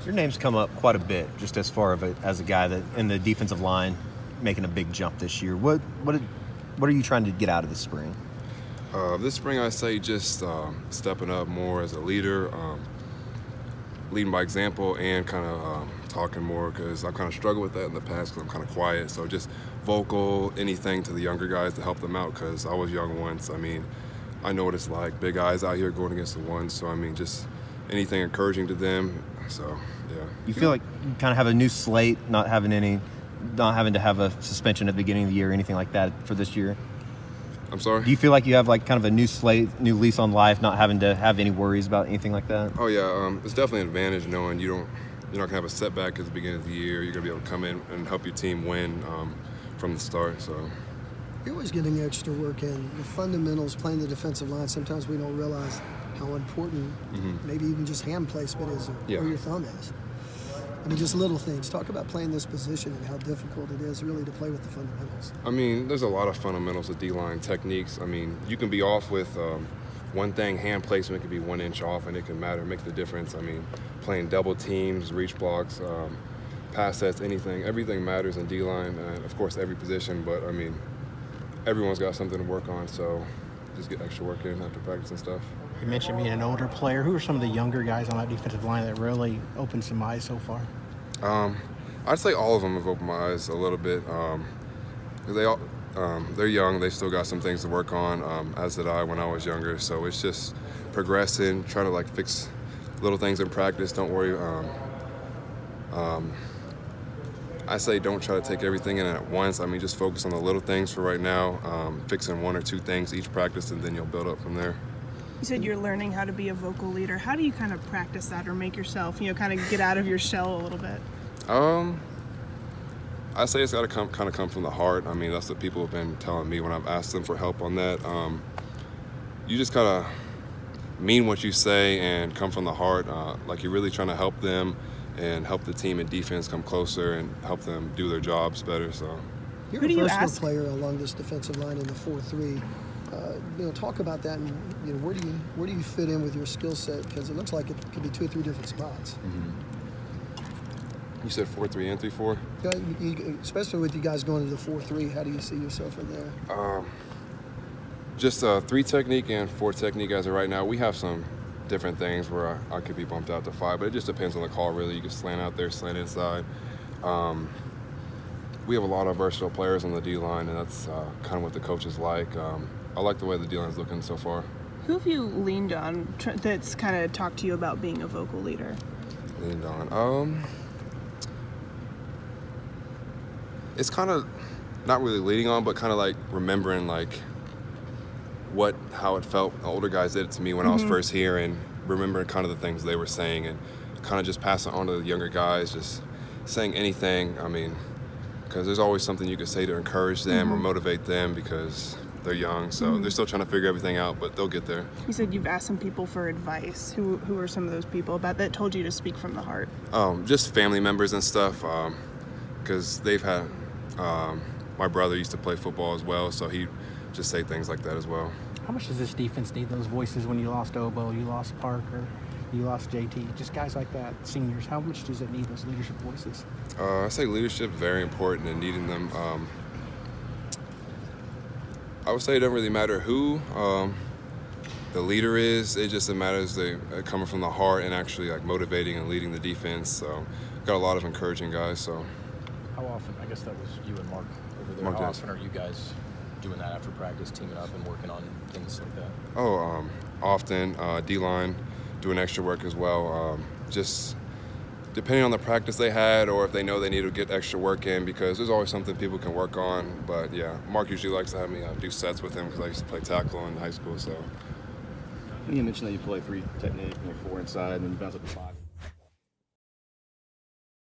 Your name's come up quite a bit, just as far as a guy that in the defensive line making a big jump this year. What are you trying to get out of this spring? This spring, I say just stepping up more as a leader, leading by example, and kind of talking more, because I've kind of struggled with that in the past because I'm kind of quiet. So just vocal, anything to the younger guys to help them out, because I was young once. I mean, I know what it's like, big guys out here going against the ones. So I mean, just anything encouraging to them. So yeah. You feel like you kind of have a new slate, not having to have a suspension at the beginning of the year or anything like that for this year? I'm sorry? Do you feel like you have like kind of a new slate, new lease on life, not having to have any worries about anything like that? Oh yeah, it's definitely an advantage knowing you're not gonna have a setback at the beginning of the year. You're gonna be able to come in and help your team win from the start. So you're always getting extra work in. The fundamentals, playing the defensive line, sometimes we don't realize how important maybe even just hand placement is, or where your thumb is. I mean, just little things. Talk about playing this position and how difficult it is really to play with the fundamentals. I mean, there's a lot of fundamentals of D-line techniques. I mean, you can be off with one thing, hand placement can be 1 inch off, and it can matter, make the difference. I mean, playing double teams, reach blocks, pass sets, everything matters in D-line, and of course every position, but I mean, everyone's got something to work on, so just get extra work in after practice and stuff. You mentioned being an older player. Who are some of the younger guys on that defensive line that really opened some eyes so far? I'd say all of them have opened my eyes a little bit. They're young. They still got some things to work on, as did I when I was younger. So it's just progressing, trying to like fix little things in practice. Don't worry. I say don't try to take everything in at once. I mean, just focus on the little things for right now, fixing 1 or 2 things each practice, and then you'll build up from there. You said you're learning how to be a vocal leader. How do you kind of practice that or make yourself, kind of get out of your shell a little bit? I say it's got to kind of come from the heart. I mean, that's what people have been telling me when I've asked them for help on that. You just kind of mean what you say and come from the heart. Like you're really trying to help them and help the team and defense come closer and help them do their jobs better. So you're a versatile player along this defensive line in the 4-3. Talk about that, and where do you fit in with your skill set? Because it looks like it could be 2 or 3 different spots. You said 4-3 and 3-4? Yeah, especially with you guys going to the 4-3, how do you see yourself in there? Just 3 technique and 4 technique as of right now. We have some different things where I could be bumped out to 5, but it just depends on the call, really. You can slant out there, slant inside. We have a lot of versatile players on the D-line, and that's kind of what the coaches like. I like the way the D-line is looking so far. Who have you leaned on that's kind of talked to you about being a vocal leader? Leaned on? It's kind of not really leading on, but kind of like remembering like how it felt. The older guys did it to me when I was first here, and remembering kind of the things they were saying, and kind of just passing it on to the younger guys, just saying anything. I mean, because there's always something you could say to encourage them or motivate them, because they're young, so they're still trying to figure everything out, but they'll get there. You said you've asked some people for advice. Who are some of those people about that told you to speak from the heart? Just family members and stuff, because they've had, my brother used to play football as well, so he'd just say things like that as well. How much does this defense need those voices when you lost Obo, you lost Parker, you lost JT, just guys like that, seniors? How much does it need those leadership voices? I say leadership is very important and needing them. I would say it doesn't really matter who the leader is. It just matters they coming from the heart and actually like motivating and leading the defense. So got a lot of encouraging guys. So how often? I guess that was you and Mark over there. How often are you guys doing that after practice, teaming up and working on things like that? Often. D-line doing extra work as well. Just depending on the practice they had, or if they know they need to get extra work in, because there's always something people can work on. But yeah, Mark usually likes to have me do sets with him, because I used to play tackle in high school. So you mentioned that you play 3 technique, 4 inside, and then you bounce up to 5.